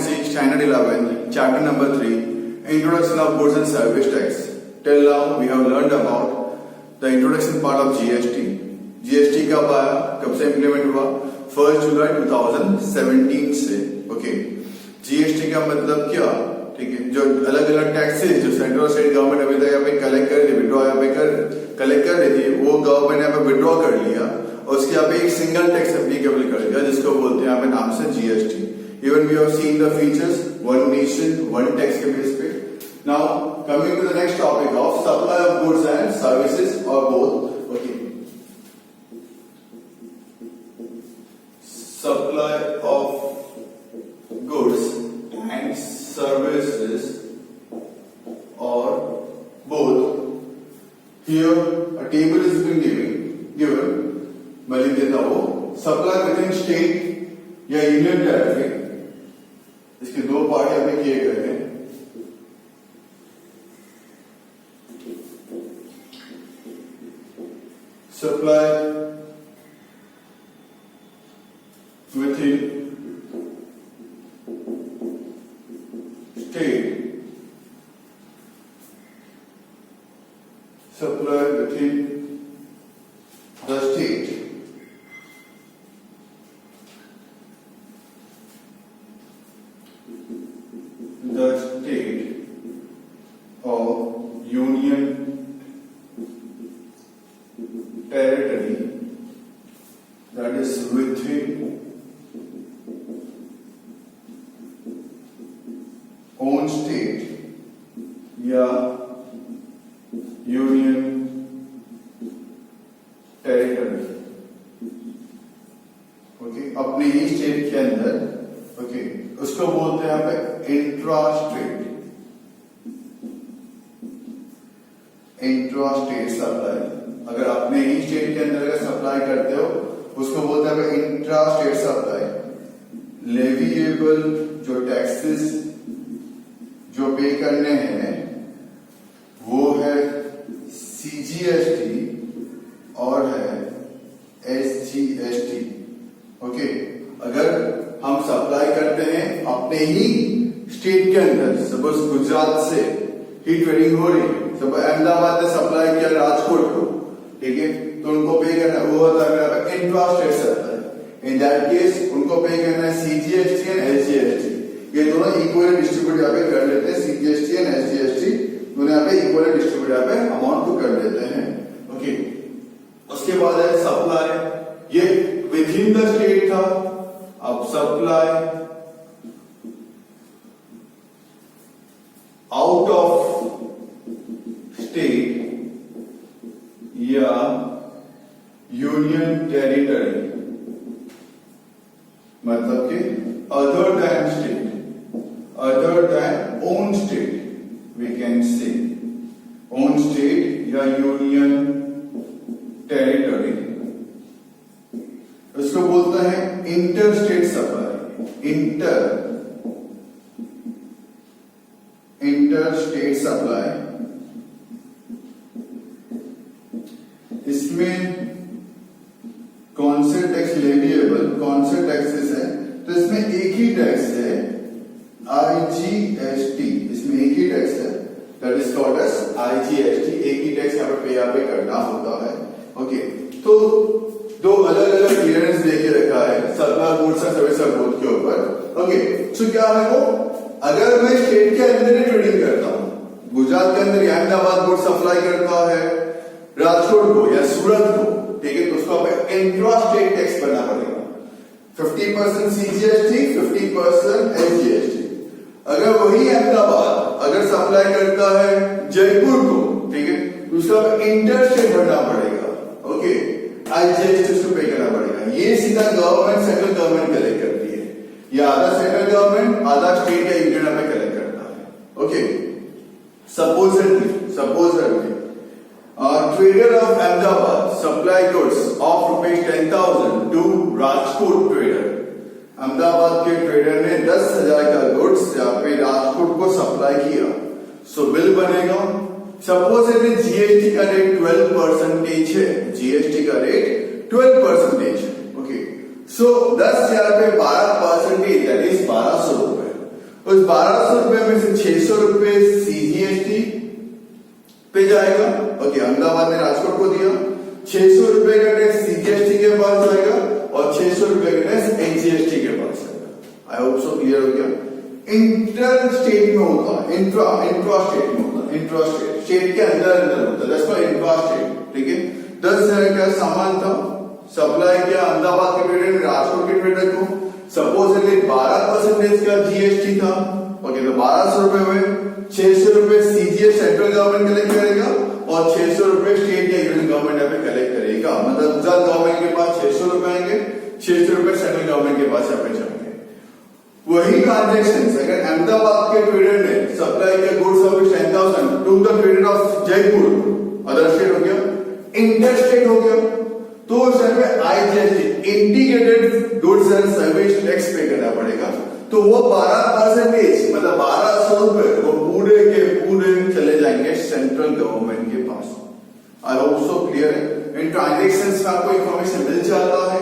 accountancy, standard 11, chapter number 3, introduction of goods and service tax. Till now we have learned about the introduction part of GST. GST कब आया, कब से implement हुआ? 1 जुलाई 2017 से. Okay, GST का मतलब क्या? ठीक है, जो अलग अलग टैक्सेस जो सेंट्रल और स्टेट गवर्नमेंट अभी तक यहाँ पे कलेक्ट कर रही, विड्रॉ यहाँ पे कलेक्ट कर रही थी, वो गवर्नमेंट यहाँ पे विड्रॉ कर लिया और उसके यहाँ पे एक सिंगल टैक्स एप्लीकेबल कर दिया जिसको बोलते हैं यहाँ पे नाम से GST. Even we have seen the features, one nation, one tax के बेस पे. Now coming to the next topic of supply of goods and services or both. Okay, supply of goods and services or both. Here a table is being given. मैं लिख देता हूँ. Supply within state या union territory, इसके दो part यहाँ पे किए गए हैं. Supply within state, supply within the state, the state of union territory, that is within own state या union territory. ओके, अपने ही स्टेट के अंदर. ओके, उसको बोलते हैं यहाँ पे इंट्रा स्टेट सप्लाई. अगर अपने ही स्टेट के अंदर अगर सप्लाई करते हो उसको बोलते हैं इंट्रा स्टेट सप्लाई. लेविएबल जो टैक्सेस जो पे करने हैं वो है CGST और है SGST. ओके, अगर हम सप्लाई करते हैं अपने ही स्टेट के अंदर, सपोज गुजरात से ही ट्रेडिंग हो रही है, सपोज अहमदाबाद ने सप्लाई किया राजकोट को, ठीक है, तो उनको पे करना वो होता है intra state supply. In that case उनको पे करना है CGST एंड SGST. ये दोनों इक्वली डिस्ट्रीब्यूट यहाँ पे कर लेते हैं. CGST एंड SGST दोनों यहाँ पे इक्वली डिस्ट्रीब्यूट यहाँ पे अमाउंट को कर लेते हैं. ओके, उसके बाद है सप्लाई. ये विद इन द स्टेट था. अब सप्लाई आउट ऑफ स्टेट या यूनियन टेरिटरी, मतलब कि other than state, other than own state, we can say own state या यूनियन टेरिटरी. इसको बोलते हैं inter state supply. Inter state supply. इसमें कौन से टैक्स लेविएबल, कौन से टैक्सेस है? तो इसमें एक ही टैक्स है IGST. इसमें एक ही टैक्स है, that is called as IGST. एक ही टैक्स यहाँ पे करना होता है. ओके, तो दो अलग अलग क्लियरेंस देके रखा है supply goods and service board के ऊपर. ओके, सो क्या है वो, अगर मैं स्टेट के अंदर ही ट्रेडिंग करता हूं, गुजरात के अंदर अहमदाबाद गुड सप्लाई करता है राजकोट को या सूरत को, ठीक है, तो उसको आप इंट्रा स्टेट टैक्स भरना पड़ेगा. 50% CGST, 50% SGST. अगर वही अहमदाबाद अगर सप्लाई करता है जयपुर को, ठीक है, तो उसका इंटर स्टेट भरना पड़ेगा. ओके, IGST उसको पे करना पड़ेगा. ये सीधा गवर्नमेंट, सेंट्रल गवर्नमेंट कलेक्ट करती है, या आधा सेंट्रल गवर्नमेंट आधा स्टेट या यूनियन में कलेक्ट करता है. Okay, supposedly trader of Ahmedabad supply goods of ₹10,000 to Rajkot trader. Ahmedabad के ट्रेडर ने 10,000 का गुड्स यहाँ पे राजकोट को सप्लाई किया. सो बिल बनेगा. सपोज GST का रेट 12% है. GST का रेट 12% है. ओके, सो 10,000 पे 12% दैट इज 1,200 रुपए. उस 1200 रुपए में से 600 रुपए सीजीएसटी पे जाएगा। ओके, अहमदाबाद ने राजकोट को दिया, 600 रुपए का टैक्स सीजीएसटी के पास जाएगा और 600 रुपए का टैक्स एनजीएसटी के पास जाएगा। आई होप सो क्लियर हो गया। इंटर स्टेट में होता है, इंट्रा स्टेट में होता है, इंट्रा स्टेट, स्टेट के अंदर होता है, दैट्स व्हाई इंट्रा स्टेट। ठीक है, 10,000 का सामान था, सप्लाई किया अहमदाबाद के ट्रेडर ने राजकोट के ट्रेडर को, सपोजली 12% का जीएसटी था। ओके, तो 1200 रुपए हुए, 600 रुपए सीजीएस सेंट्रल गवर्नमेंट कलेक्ट करेगा और 600 रुपए स्टेट या यूनियन गवर्नमेंट यहाँ पे कलेक्ट करेगा। मतलब गुजरात गवर्नमेंट के पास 600 रुपए आएंगे, 600 रुपए सेंट्रल गवर्नमेंट के पास यहाँ पे जाएंगे। वही ट्रांजेक्शन अगर अहमदाबाद के ट्रेडर ने सप्लाई किया goods of 10,000 to the trader of Jaipur, other state हो गया, इंटर स्टेट हो गया, तो उस में IGST integrated goods and service tax पे करना पड़ेगा। तो वो 12% मतलब 1200 रुपए वो पूरे के पूरे चले जाएंगे सेंट्रल गवर्नमेंट के पास। आई होप सो क्लियर है। इन ट्रांजेक्शंस में आपको इंफॉर्मेशन मिल जाता है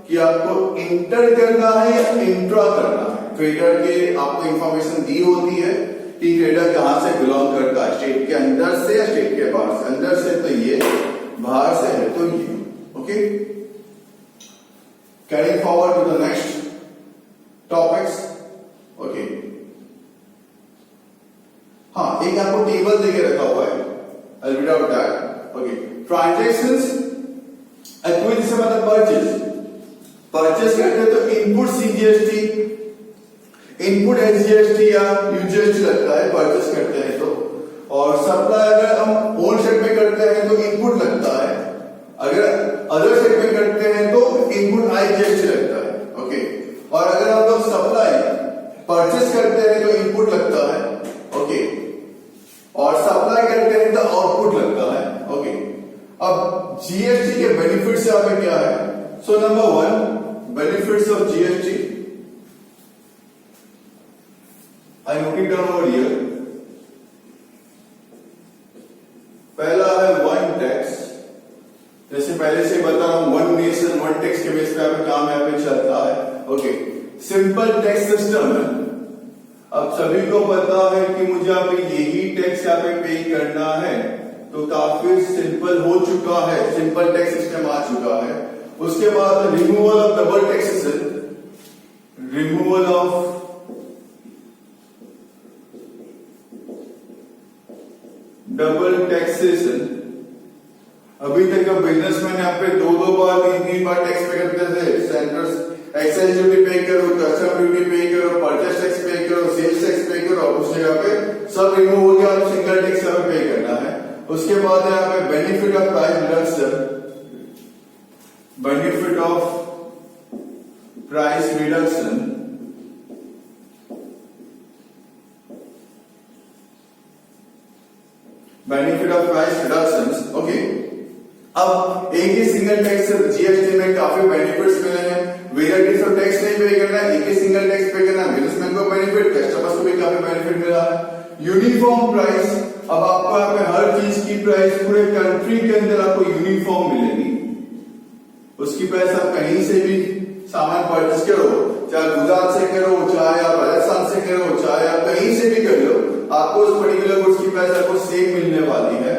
कि आपको इंटर करना है या इंट्रा करना है। ट्रेडर के आपको इंफॉर्मेशन दी होती है कि ट्रेडर कहां से बिलोंग करता है, स्टेट के अंदर से या स्टेट के बाहर से। अंदर से तो ये, बाहर से है तो ये। Okay, carrying forward to the next topics. Okay, हाँ, एक आपको टेबल देके रखा हुआ है, I'll read out that. Okay, transactions acquisition मतलब परचेज करते हैं तो इनपुट सीजीएसटी, इनपुट एसजीएसटी या यूजीएसटी लगता है परचेज करते हैं तो, और सप्लाई अगर हम ओन सेट में करते हैं तो इनपुट लगता है, अगर अदर सेट में करते हैं तो इनपुट आईजीएसटी लगता है। ओके, और अगर हम लोग सप्लाई परचेज करते हैं तो इनपुट लगता है। ओके, और सप्लाई करते हैं तो आउटपुट लगता है। ओके, अब जीएसटी के बेनिफिट्स यहाँ पे क्या है? So number 1, benefits of GST, I note it down over here. पहला है वन टैक्स, जैसे पहले से बता रहा हूं, वन नेशन वन टैक्स के बेस पे काम यहाँ पे चलता है। ओके, सिंपल टैक्स सिस्टम है। अब सभी को पता है कि मुझे यहाँ पे यही टैक्स यहाँ पे पे करना है, तो काफी सिंपल हो चुका है, सिंपल टैक्स सिस्टम आ चुका है। उसके बाद removal of double taxation, removal of double taxation. अभी तक का बिजनेसमैन यहाँ पे दो बार तीन बार टैक्स पे करते थे। सेंटर्स एक्साइज ड्यूटी पे करो, कस्टम ड्यूटी पे करो, परचेस टैक्स पे करो, सेल्स टैक्स पे करो, उस जगह पे सब रिमूव हो गया, अब सिंगल टैक्स यहाँ पे करना है। उसके बाद यहाँ पे benefit of price reduction, benefit of price reduction, benefit of price reductions. Okay, अब एक ही सिंगल टैक्स जीएसटी में काफी बेनिफिट्स मिले हैं। वेराइटीज ऑफ टैक्स नहीं पे करना है, एक ही सिंगल टैक्स पे करना है, बिजनेसमैन को बेनिफिट, कस्टमर्स को भी काफी बेनिफिट मिला है। यूनिफॉर्म प्राइस, अब आपको यहाँ पे हर चीज की प्राइस पूरे कंट्री के अंदर आपको यूनिफॉर्म मिलेगी। उसकी प्राइस आप कहीं से भी सामान परचेस करो, चाहे गुजरात से करो, चाहे आप राजस्थान से करो, चाहे आप कहीं से भी कर लो, आपको उस पर्टिकुलर गुड्स की प्राइस आपको सेम मिलने वाली है।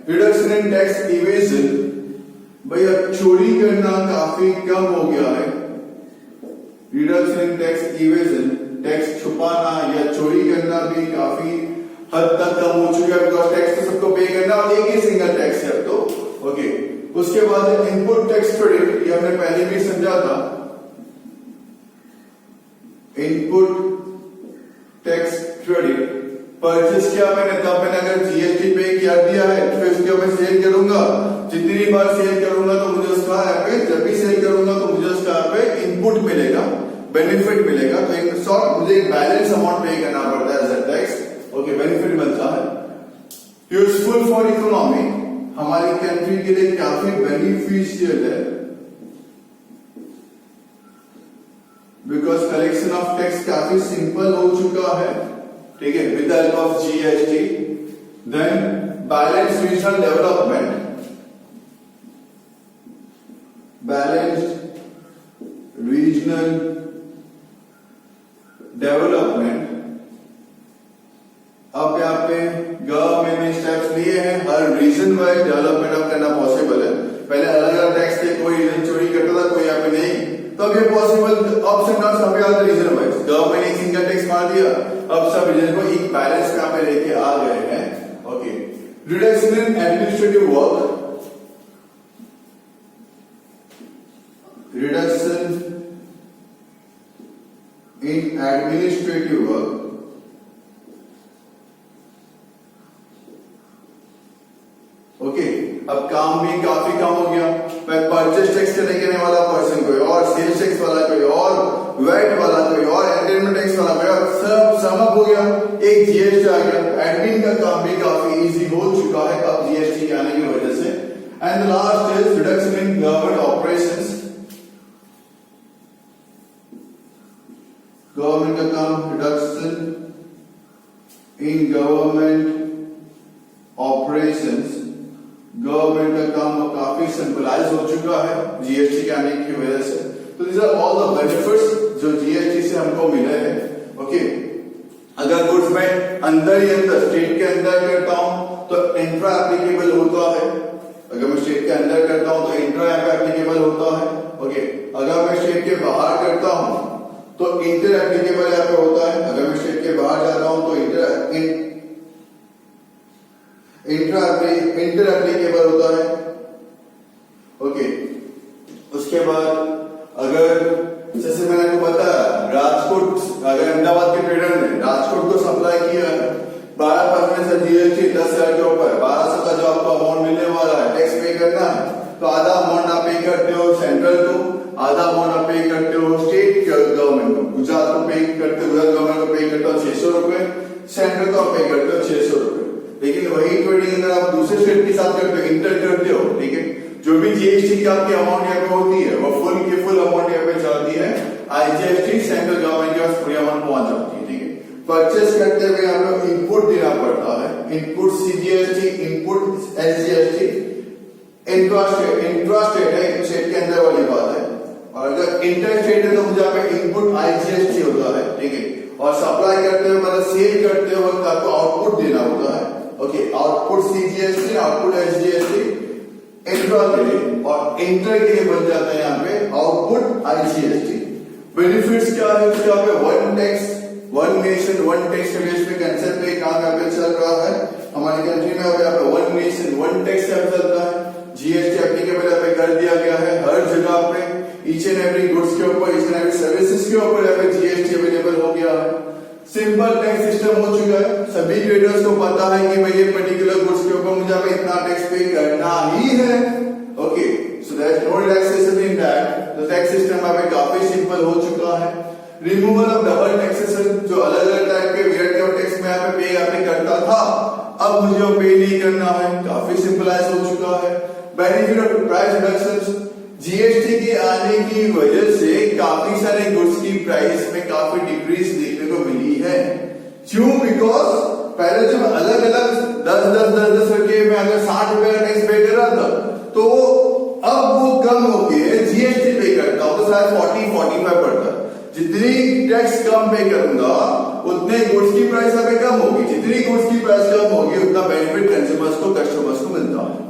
रिडक्शन इन टैक्स इवेजन, भाई अब चोरी करना काफी कम हो गया है। Reduction in tax evasion, tax छुपाना या चोरी करना भी काफी हद तक कम हो चुका है, बिकॉज टैक्स तो सबको पे करना और एक ही सिंगल टैक्स है तो। ओके, उसके बाद इनपुट टैक्स क्रेडिट, ये हमने पहले भी समझा था। इनपुट टैक्स क्रेडिट परचेस किया मैंने, तब मैंने अगर जीएसटी पे कर दिया है तो फिर उसके मैं सेल करूंगा, जितनी बार सेल करूंगा तो मुझे उसका यहाँ पे, जब भी सेल करूंगा तो मुझे उसका यहाँ पे इनपुट मिलेगा, बेनिफिट मिलेगा। तो इन शॉर्ट मुझे एक बैलेंस अमाउंट पे करना पड़ता है as a tax. Okay, benefit मिलता है। यूजफुल फॉर इकोनॉमी, हमारी कंट्री के लिए काफी बेनिफिशियल है, बिकॉज कलेक्शन ऑफ टैक्स काफी सिंपल हो चुका है। ठीक है, with the help of GST. Then balance regional development, balanced regional development, अब यहाँ पे गवर्नमेंट ने स्टेप्स लिए हैं, हर रीजन वाइज डेवलपमेंट अब करना पॉसिबल है। पहले अलग अलग टैक्स थे, कोई रीजन चोरी करता था, कोई यहाँ पे नहीं, तो अब ये पॉसिबल अप्स एंड डाउन्स यहाँ पे रीजन वाइज गवर्नमेंट ने इनकम टैक्स मार दिया, अब सब रीजन को एक बैलेंस यहाँ पे लेके आ गए हैं। Okay, reduction in administrative work, reduction in administrative work, okay, अब काम भी काफी कम हो गया। परचेज टैक्स देने वाला पर्सन कोई और, सेल्स टैक्स वाला कोई और, वैट वाला कोई और, एंटरटेनमेंट टैक्स वाला कोई और, सब समअप हो गया, एक जीएसटी आ गया। एडमिन का काम भी काफी इजी हो चुका है अब जीएसटी आने की वजह से। And the last is reduction in government operations, government का काम, reduction in government operations, government का काम काफी सिंपलाइज हो चुका है जीएसटी के आने की वजह से। तो these are all the benefits जो जीएसटी से हमको मिले हैं। ओके, अगर गुड्स मैं अंदर ही अंदर स्टेट के अंदर करता हूं तो इंट्रा एप्लीकेबल होता है, अगर मैं स्टेट के अंदर करता हूं तो इंट्रा एप्लीकेबल होता है। ओके, अगर मैं स्टेट के बाहर करता हूं तो इंटर एप्लीकेबल यहाँ पे होता है, अगर मैं स्टेट के बाहर जाता हूं तो इंटर एप्लीकेबल होता है। ओके, उसके बाद अगर जैसे मैंने आपको बताया राजकोट, अगर अहमदाबाद के ट्रेडर ने राजकोट को सप्लाई किया है 12% से जीएसटी 10,000 के ऊपर 1200 का जो आपको अमाउंट मिलने वाला है, टैक्स पे करना है, तो आधा अमाउंट आप पे करते हो सेंट्रल को, आधा अमाउंट आप पे करते हो स्टेट गवर्नमेंट को। गुजरात को पे करते हो, गुजरात गवर्नमेंट को पे करते हो 600 रुपए, सेंट्रल को पे करते हो 600 रुपए। लेकिन वही ट्रेडिंग अगर आप दूसरे स्टेट के साथ करते हो, इंटर करते हो, ठीक है, जो भी जीएसटी की आपकी अमाउंट यहाँ पे होती है वो फुल की फुल अमाउंट यहाँ पे जाती है आईजीएसटी, सेंट्रल गवर्नमेंट के पास पूरी अमाउंट पहुंच जाती है। ठीक है, परचेस करते हुए यहाँ पे इनपुट देना पड़ता है, input CGST, input SGST, intrastate है, स्टेट के अंदर वाली बात है, और अगर इंटर स्टेट है तो मुझे यहाँ पे इनपुट आईजीएसटी होता है। ठीक है, और सप्लाई करते हुए मतलब सेल करते हुए आपको आउटपुट देना होता है। Okay, output CGST, output SGST, intra के लिए और इंटर के लिए बन जाता है यहाँ पे आउटपुट आईजीएसटी। बेनिफिट्स क्या है उसके, यहाँ पे one tax one nation one tax के बेस पे कंसेप्ट पे काम यहाँ पे चल रहा है हमारी कंट्री में। अब यहाँ पे वन नेशन वन टैक्स यहाँ चलता है, जीएसटी एप्लीकेबल यहाँ पे कर दिया गया है हर जगह पे, ईच एंड एवरी गुड्स के ऊपर, ईच एंड एवरी सर्विसेज के ऊपर यहाँ पे जीएसटी अवेलेबल हो गया है। सिंपल टैक्स सिस्टम हो चुका है, सभी ट्रेडर्स को पता है कि भाई ये पर्टिकुलर गुड्स के ऊपर मुझे अब इतना टैक्स पे करना ही है। Okay, so there is no relaxation in that, the tax system यहाँ पे काफी सिंपल हो चुका है। रिमूवल ऑफ डबल टैक्सेशन, जो अलग अलग टाइप के वेट टैक्स में यहाँ पे करता था, अब मुझे वो पे नहीं करना है, काफी सिंपलाइज हो चुका है। Benefit of price reduction, GST के आने की वजह से काफी सारे गुड्स की प्राइस में काफी डिक्रीज देखने को मिली है। क्यों? बिकॉज पहले जब अलग अलग 10 रुपए में अगर 60 रुपए का टैक्स पे कर रहा था, तो अब वो कम होके जीएसटी पे करता हूं तो शायद 40-45 पड़ता। जितनी टैक्स कम पे करूंगा उतने गुड्स की प्राइस अभी कम होगी, जितनी गुड्स की प्राइस कम होगी उतना बेनिफिट कंज्यूमर्स को, कस्टमर्स को मिलता है।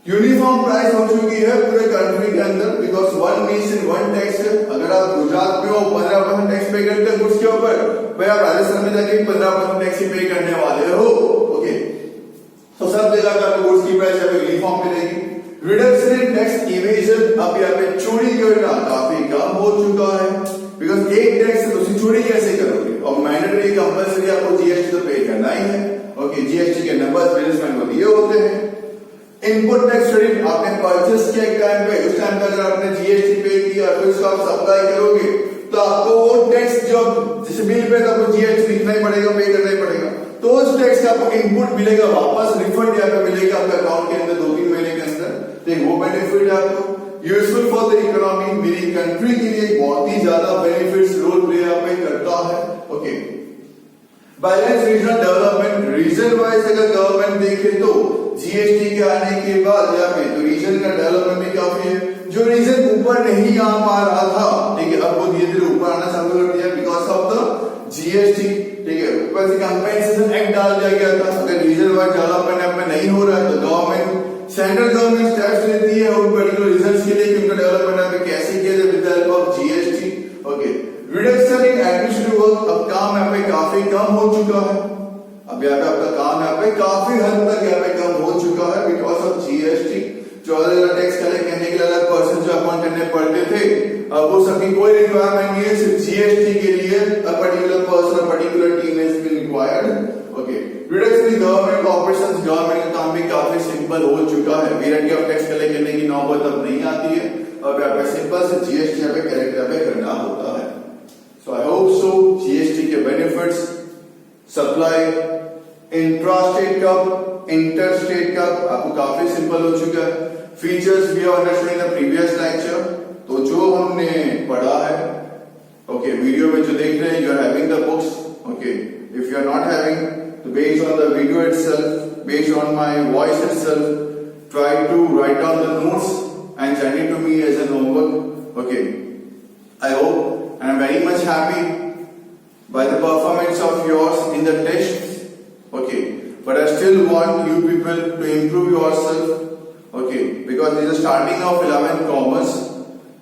यूनिफॉर्म प्राइस हो चुकी है पूरे कंट्री के अंदर, because one nation one tax है। अगर आप गुजरात में हो 15% टैक्स पे करते हैं गुड्स के ऊपर, भाई आप राजस्थान में जाके 15% टैक्स ही पे करने वाले हो। ओके, तो सब जगह पे आपको गुड्स की प्राइस यूनिफॉर्म मिलेगी। रिडक्शन इन टैक्स इवेजन, अब यहाँ पे चोरी करना काफी कम हो चुका है, बिकॉज एक टैक्स से दूसरी चोरी कैसे करोगे, और मैंडेटरी कंपल्सरी आपको जीएसटी तो पे करना ही है। ओके, जीएसटी के नंबर्स बिजनेसमैन को दिए होते हैं। इनपुट टैक्स क्रेडिट, आपने परचेस किया एक टाइम पे, उस टाइम पे अगर आपने जीएसटी पे किया फिर उसको आप सप्लाई करोगे तो आपको वो टैक्स जो जैसे बिल पे तो आपको जीएसटी लिखना ही पड़ेगा, पे करना ही पड़ेगा, तो उस टैक्स का आपको इनपुट मिलेगा वापस, रिफंड यहाँ पे मिलेगा आपके अकाउंट के अंदर 2-3 महीने के अंदर। तो वो बेनिफिट है आपको यूजफुल फॉर द इकोनॉमी, मेरी कंट्री के लिए बहुत ही ज्यादा बेनिफिट्स रोल प्ले यहाँ पे करता है। Okay, balance regional development, region wise अगर गवर्नमेंट देखे तो जीएसटी के आने के बाद यहाँ पे तो रीजन का डेवलपमेंट भी काफी है। जो रीजन ऊपर नहीं आ पा रहा था, ठीक है, अब वो धीरे धीरे ऊपर आना चालू कर दिया बिकॉज ऑफ द जीएसटी। ठीक है, ऊपर से कंपेंसेशन एक्ट डाल दिया गया था। अगर रीजन वाइज डेवलपमेंट अब में नहीं हो रहा है तो गवर्नमेंट सेंट्रल गवर्नमेंट स्टेप्स लेती है उन पर्टिकुलर रीजंस के लिए कि उनका डेवलपमेंट अब कैसे किया जाए with the help of GST. Okay, reduction in administrative work, अब काम यहाँ पे काफी कम हो चुका है। अब यहाँ पे आपका काम यहाँ पे काफी हद तक यहाँ पे कम हो चुका है बिकॉज ऑफ जीएसटी। जो अलग टैक्स कलेक्ट करने के लिए अलग पर्सन जो अपॉइंट करने पड़ते थे, अब वो सबकी कोई रिक्वायरमेंट नहीं है, सिर्फ जीएसटी के लिए a particular person, particular team is being required. Okay, reduction in government operations, government का काम भी काफी सिंपल हो चुका है। वेराइटी ऑफ टैक्स कलेक्ट करने की नौबत अब नहीं आती है। अब यहाँ पे सिंपल से जीएसटी यहाँ पे कलेक्ट यहाँ पे करना होता है। So I hope so GST के benefits, supply, intrastate cup, interstate cup आपको काफी सिंपल हो चुका है। Features we have understood in the previous lecture, तो जो हमने पढ़ा है, ओके, वीडियो में जो देख रहे हैं, you are having the books. Okay, if you are not having, तो based on the video itself, based on my voice itself, try to write down the notes and send it to me as an homework. Okay, I hope and I'm very much happy by the performance of yours in the tests. Okay, but I still want you people to improve yourself. Okay, because this is the starting of 11th commerce.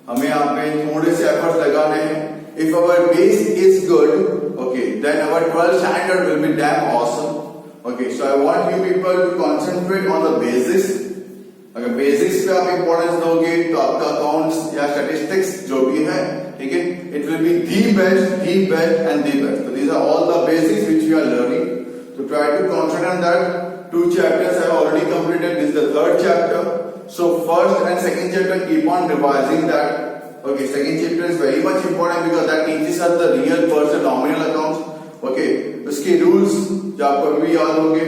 हमें यहाँ पे थोड़े से efforts लगाने हैं. If our base is good, okay, then our 12th standard will be damn awesome. Okay, so I want you people to concentrate on the basics. अगर basics पे आप इंपॉर्टेंस दोगे तो आपका अकाउंट्स या स्टैटिस्टिक्स जो भी है, ठीक है, it will be the best and the best. तो these are all the basics which we are learning, तो try to concentrate on that. 2 chapters I have already completed, this is the 3rd chapter, so first and second chapter keep on revising that. Okay, second chapter is very much important because that teaches us the real person nominal accounts. Okay, उसके rules जो आपको भी याद होंगे,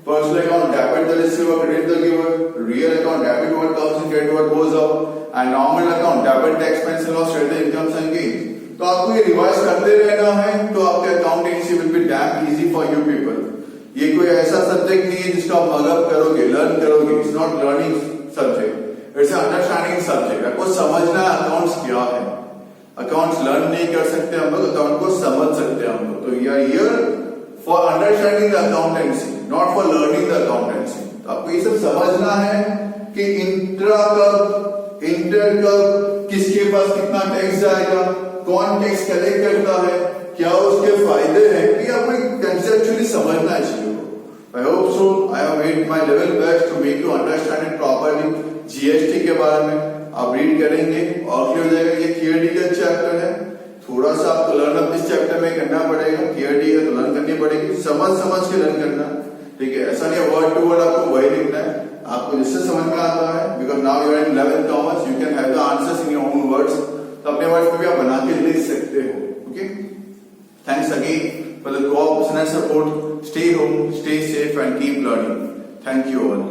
personal account debit the receiver, credit the giver, real account debit what comes in, credit what goes out, and nominal account debit the expense and loss, credit the incomes and gains. तो आपको ये revise करते रहना है, तो आपके accountancy will be dam easy for you people. ये कोई ऐसा सब्जेक्ट नहीं है जिसको आप मगअप करोगे, लर्न करोगे। It's not learning subject, it's understanding subject. आपको समझना है अकाउंट्स क्या है। अकाउंट्स लर्न नहीं कर सकते हम लोग, अकाउंट को समझ सकते हैं हम लोग। तो we are here for understanding the accountancy, not for learning the accountancy. तो आपको ये सब समझना है कि इंट्रा कब, इंटर कब, किसके पास कितना टैक्स जाएगा, कौन टैक्स कलेक्ट करता है, क्या उसके फायदे हैं, कि आपको कंसेप्चुअली समझना है चीजों को। I hope so I have made my level best to make you understand it properly. GST के बारे में आप रीड करेंगे और क्लियर हो जाएगा। ये थियरी का चैप्टर है, थोड़ा सा आपको लर्न अप इस चैप्टर में करना पड़ेगा। थियरी है तो लर्न करनी पड़ेगी, समझ के लर्न करना, ठीक है। ऐसा नहीं वर्ड टू वर्ड आपको वही लिखना है, आपको जिससे समझ में आता है। Because now you are in 11th commerce, you can have the answers in your own words. तो अपने वर्ड्स में भी आप बना के लिख सकते हो। Okay, thanks again for the cooperation and support. Stay home, stay safe and keep learning. Thank you all.